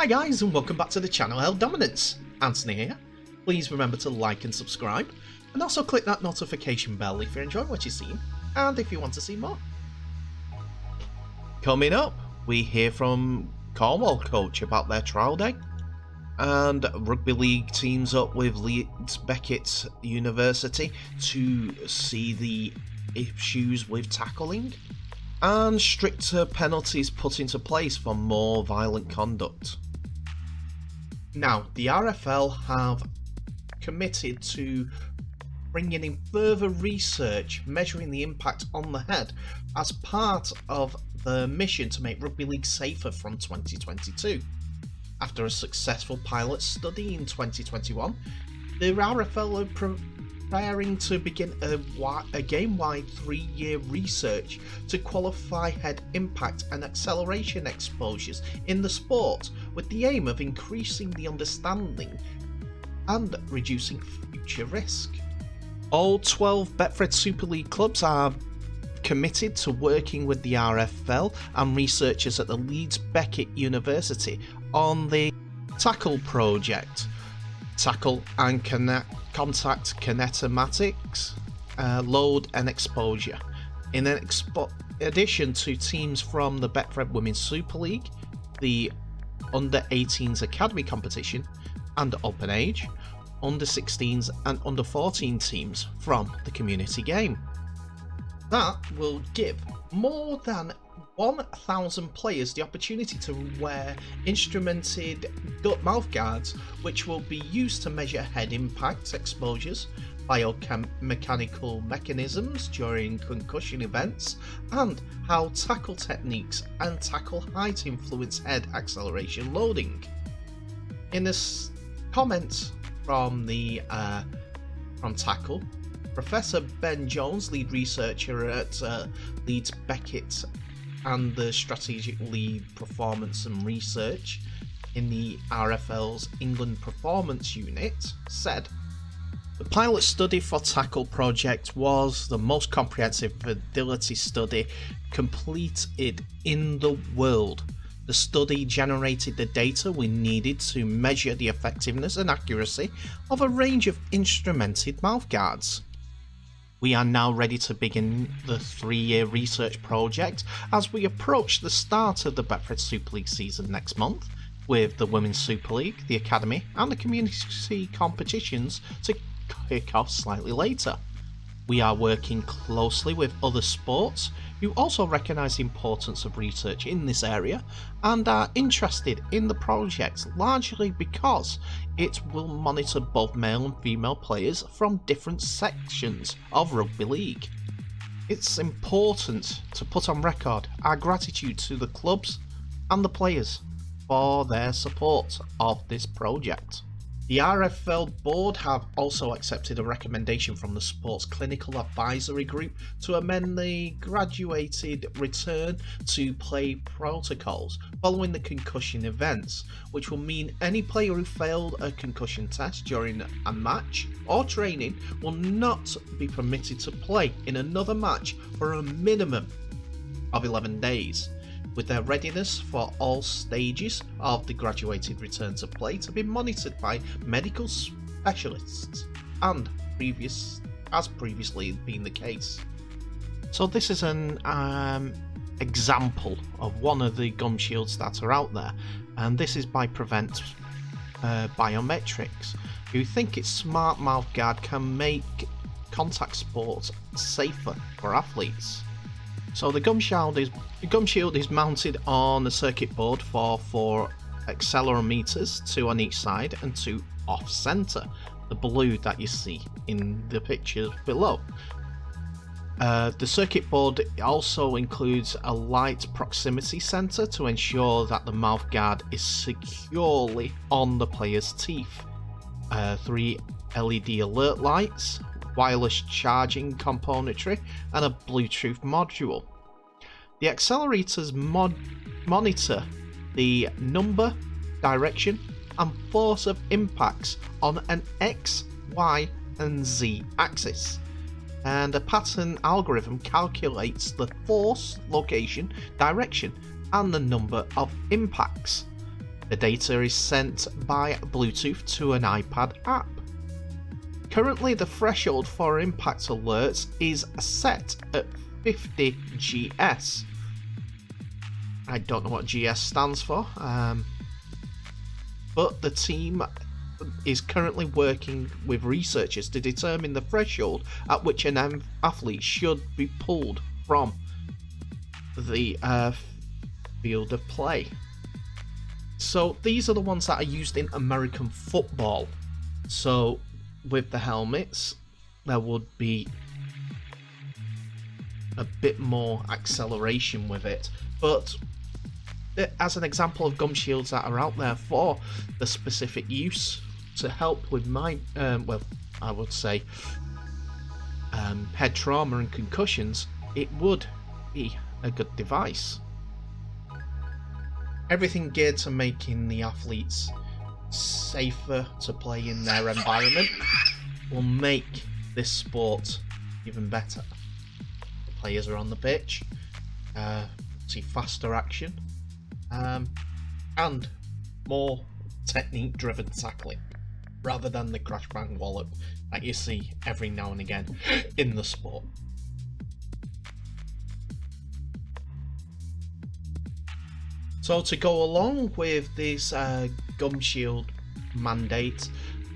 Hi guys, and welcome back to the channel Held Dominance. Antony here. Please remember to like and subscribe, and also click that notification bell if you're enjoying what you're seeing, and if you want to see more. Coming up, we hear from Cornwall coach about their trial day, and rugby league teams up with Leeds Beckett University to see the issues with tackling, and stricter penalties put into place for more violent conduct. Now, the RFL have committed to bringing in further research measuring the impact on the head as part of the mission to make rugby league safer from 2022. After a successful pilot study in 2021, the RFL are preparing to begin a game-wide 3-year research to qualify head impact and acceleration exposures in the sport, with the aim of increasing the understanding and reducing future risk. All 12 Betfred Super League clubs are committed to working with the RFL and researchers at the Leeds Beckett University on the TaCKLE Project. Tackle and contact kinetomatics, load and exposure. In addition to teams from the Betfred Women's Super League, the Under-18s Academy competition and Open Age, Under-16s and Under-14 teams from the community game. That will give more than 1,000 players the opportunity to wear instrumented mouth guards, which will be used to measure head impact exposures, biomechanical mechanisms during concussion events, and how tackle techniques and tackle height influence head acceleration loading. In this comment from TaCKLE, Professor Ben Jones, lead researcher at Leeds Beckett and the strategic lead performance and research in the RFL's England Performance Unit, said, "The pilot study for TaCKLE Project was the most comprehensive fidelity study completed in the world. The study generated the data we needed to measure the effectiveness and accuracy of a range of instrumented mouthguards. We are now ready to begin the 3-year research project as we approach the start of the Betfred Super League season next month, with the Women's Super League, the Academy and the community competitions to kick off slightly later. We are working closely with other sports who also recognise the importance of research in this area and are interested in the project, largely because it will monitor both male and female players from different sections of rugby league. It's important to put on record our gratitude to the clubs and the players for their support of this project." The RFL board have also accepted a recommendation from the Sports Clinical Advisory Group to amend the graduated return to play protocols following the concussion events, which will mean any player who failed a concussion test during a match or training will not be permitted to play in another match for a minimum of 11 days. With their readiness for all stages of the graduated return to play to be monitored by medical specialists and as previously been the case. So this is an example of one of the gum shields that are out there, and this is by Prevent Biometrics, who think its smart mouthguard can make contact sports safer for athletes. So the gum shield is mounted on a circuit board for 4 accelerometers, 2 on each side and 2 off center, the blue that you see in the pictures below. The circuit board also includes a light proximity sensor to ensure that the mouthguard is securely on the player's teeth, 3 LED alert lights, wireless charging componentry and a Bluetooth module. The accelerators monitor the number, direction and force of impacts on an X, Y and Z axis, and a pattern algorithm calculates the force, location, direction and the number of impacts. The data is sent by Bluetooth to an iPad app. Currently, the threshold for impact alerts is set at 50 GS. I don't know what GS stands for, but the team is currently working with researchers to determine the threshold at which an athlete should be pulled from the field of play. So these are the ones that are used in American football. So with the helmets, there would be a bit more acceleration with it, but as an example of gum shields that are out there for the specific use to help with my I would say head trauma and concussions, it would be a good device. Everything geared to making the athletes safer to play in their environment will make this sport even better. The players are on the pitch, see faster action, and more technique driven tackling rather than the crash bang wallop that you see every now and again in the sport. So to go along with this gum shield mandate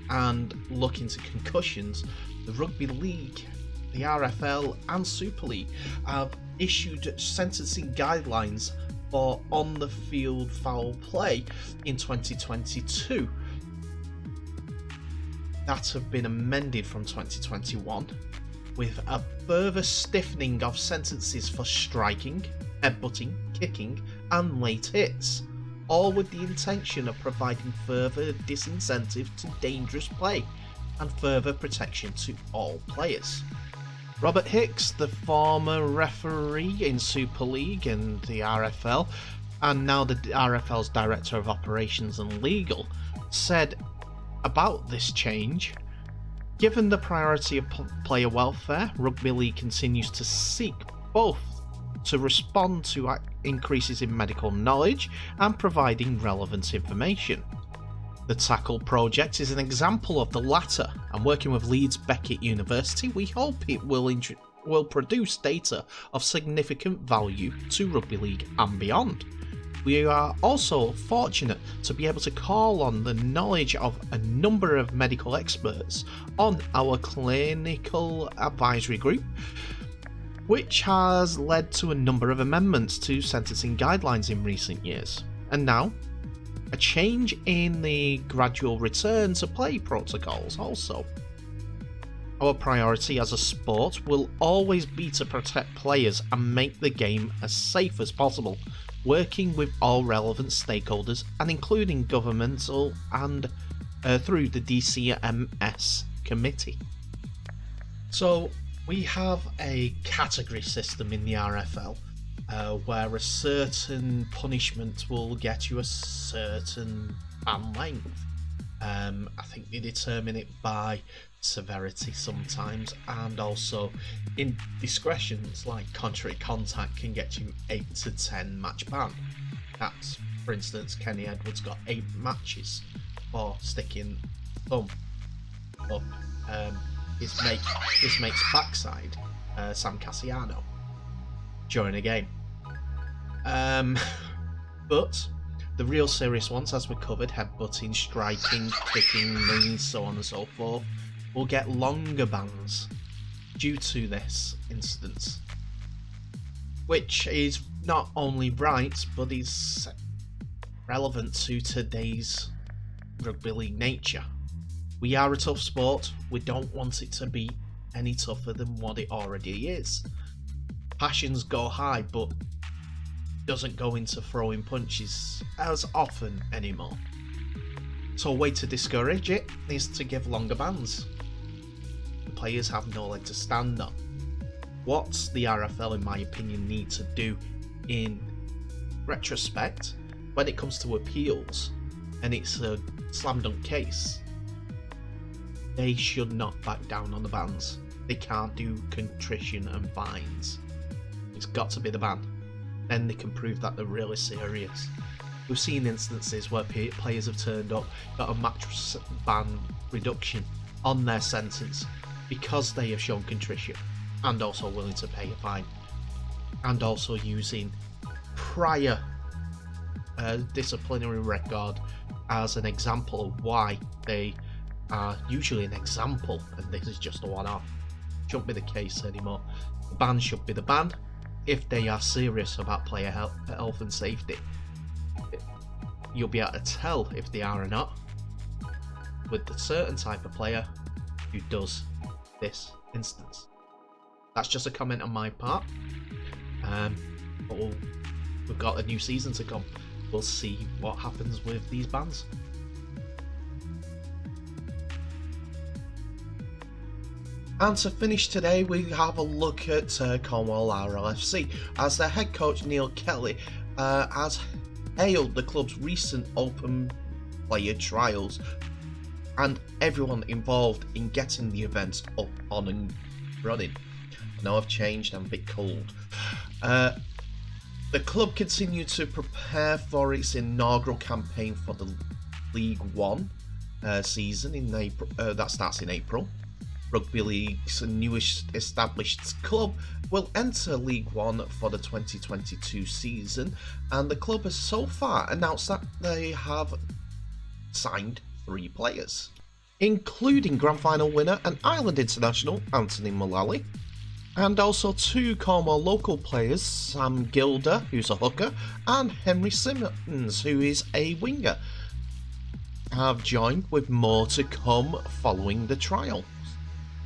and look into concussions, the Rugby League, the RFL and Super League have issued sentencing guidelines for on-the-field foul play in 2022 that have been amended from 2021, with a further stiffening of sentences for striking, headbutting, kicking and late hits, all with the intention of providing further disincentive to dangerous play and further protection to all players. Robert Hicks, the former referee in Super League and the RFL, and now the RFL's Director of Operations and Legal, said about this change: given the priority of player welfare, Rugby League continues to seek both to respond to increases in medical knowledge and providing relevant information. The TaCKLE Project is an example of the latter, and working with Leeds Beckett University, we hope it will produce data of significant value to Rugby League and beyond. We are also fortunate to be able to call on the knowledge of a number of medical experts on our clinical advisory group, which has led to a number of amendments to sentencing guidelines in recent years, and now a change in the gradual return to play protocols also. Our priority as a sport will always be to protect players and make the game as safe as possible, working with all relevant stakeholders and including governmental and through the DCMS committee. So we have a category system in the RFL where a certain punishment will get you a certain ban length. I think they determine it by severity sometimes, and also in discretions like contrary contact can get you 8 to 10 match ban. That's, for instance, Kenny Edwards got 8 matches for sticking thumb up his mate's backside, Sam Cassiano, during a game. But the real serious ones, as we covered, headbutting, striking, kicking, knees, so on and so forth, will get longer bans due to this incident, which is not only right but is relevant to today's rugby league nature. We are a tough sport. We don't want it to be any tougher than what it already is. Passions go high, but doesn't go into throwing punches as often anymore. So a way to discourage it is to give longer bans. The players have no leg to stand on. What the RFL, in my opinion, need to do in retrospect, when it comes to appeals and it's a slam dunk case, they should not back down on the bans. They can't do contrition and fines. It's got to be the ban. Then they can prove that they're really serious. We've seen instances where players have turned up, got a match ban reduction on their sentence because they have shown contrition and also willing to pay a fine, and also using prior disciplinary record as an example of why they are usually an example, and this is just a one-off. Shouldn't be the case anymore. The ban should be the ban if they are serious about player health and safety. You'll be able to tell if they are or not with a certain type of player who does this instance. That's just a comment on my part. But we've got a new season to come. We'll see what happens with these bans. And to finish today, we have a look at Cornwall RLFC, as their head coach Neil Kelly has hailed the club's recent open player trials and everyone involved in getting the events up, on and running. I know I've changed, I'm a bit cold. The club continued to prepare for its inaugural campaign for the League One season in April. That starts in April. Rugby League's newest established club will enter League One for the 2022 season, and the club has so far announced that they have signed 3 players, including Grand Final winner and Ireland international Antony Mullally, and also 2 Cornwall local players, Sam Gilder, who's a hooker, and Henry Simmons, who is a winger, have joined, with more to come following the trial.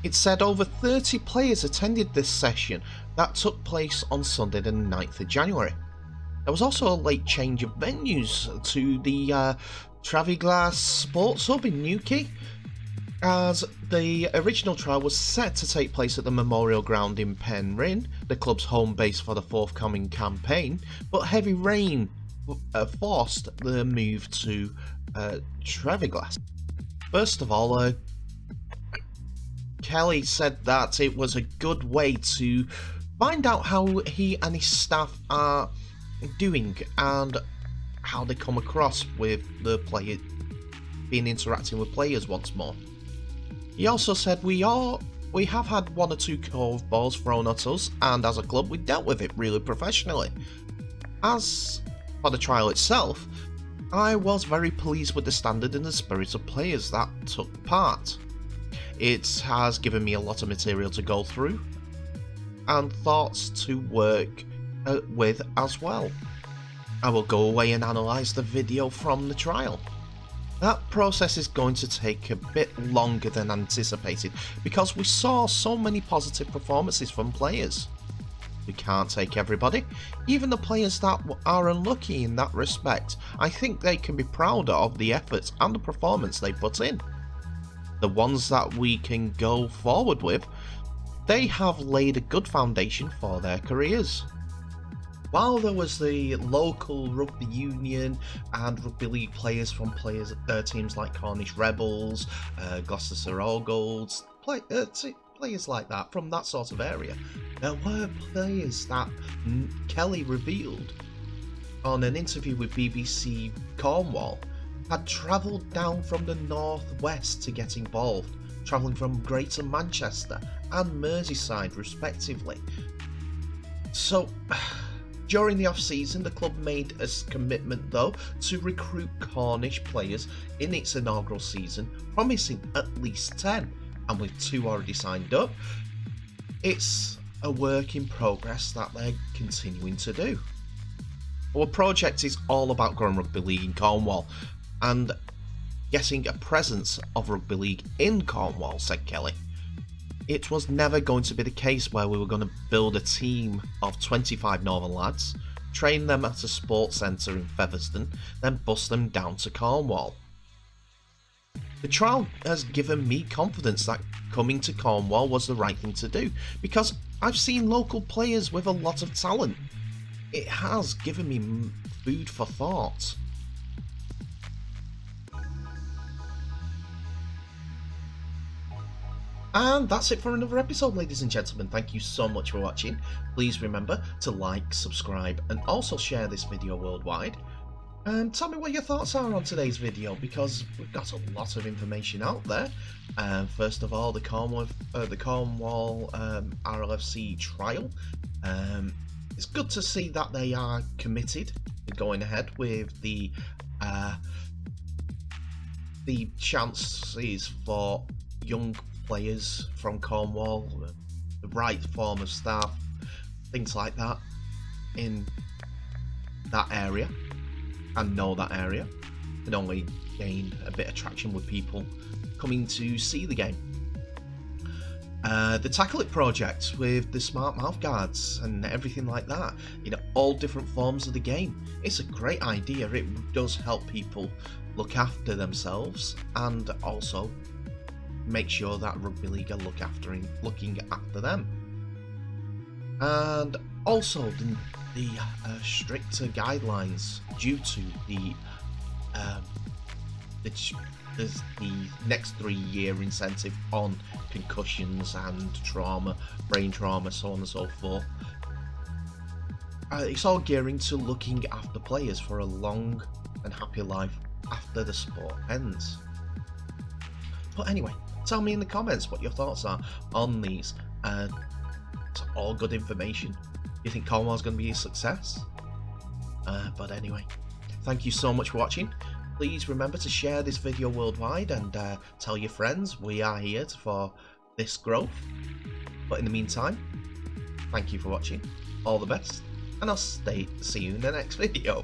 It said over 30 players attended this session that took place on Sunday the 9th of January. There was also a late change of venues to the Traviglass Sports Hub in Newquay, as the original trial was set to take place at the Memorial Ground in Penryn, the club's home base for the forthcoming campaign, but heavy rain forced the move to Traviglass. First of all, Kelly said that it was a good way to find out how he and his staff are doing and how they come across with the player, being interacting with players once more. He also said we have had 1 or 2 curveballs thrown at us, and as a club we dealt with it really professionally. As for the trial itself, I was very pleased with the standard and the spirit of players that took part. It has given me a lot of material to go through and thoughts to work with as well. I will go away and analyse the video from the trial. That process is going to take a bit longer than anticipated because we saw so many positive performances from players. We can't take everybody, even the players that are unlucky in that respect. I think they can be proud of the efforts and the performance they put in. The ones that we can go forward with, they have laid a good foundation for their careers. While there was the local rugby union and rugby league players from teams like Cornish Rebels, Gloucester Allgolds, players like that from that sort of area, there were players that Kelly revealed on an interview with BBC Cornwall had travelled down from the northwest to get involved, travelling from Greater Manchester and Merseyside respectively. So, during the off-season, the club made a commitment though to recruit Cornish players in its inaugural season, promising at least 10, and with 2 already signed up, it's a work in progress that they're continuing to do. Our project is all about growing rugby league in Cornwall and getting a presence of rugby league in Cornwall, said Kelly. It was never going to be the case where we were going to build a team of 25 northern lads, train them at a sports centre in Featherstone, then bus them down to Cornwall. The trial has given me confidence that coming to Cornwall was the right thing to do, because I've seen local players with a lot of talent. It has given me food for thought. And that's it for another episode, ladies and gentlemen. Thank you so much for watching. Please remember to like, subscribe, and also share this video worldwide. Tell me what your thoughts are on today's video, because we've got a lot of information out there. First of all, the Cornwall RLFC trial. It's good to see that they are committed to going ahead with the chances for young players from Cornwall, the right form of staff, things like that in that area, and know that area can only gain a bit of traction with people coming to see the game. The Tackle It project with the smart mouth guards and everything like that, all different forms of the game. It's a great idea. It does help people look after themselves and also make sure that rugby league are looking after them. And also the stricter guidelines due to the next 3-year incentive on concussions and trauma, brain trauma, so on and so forth. It's all gearing to looking after players for a long and happy life after the sport ends. But anyway, tell me in the comments what your thoughts are on these. It's all good information. You think Cornwall's going to be a success? But anyway, thank you so much for watching. Please remember to share this video worldwide and tell your friends we are here for this growth. But in the meantime, thank you for watching. All the best, and I'll see you in the next video.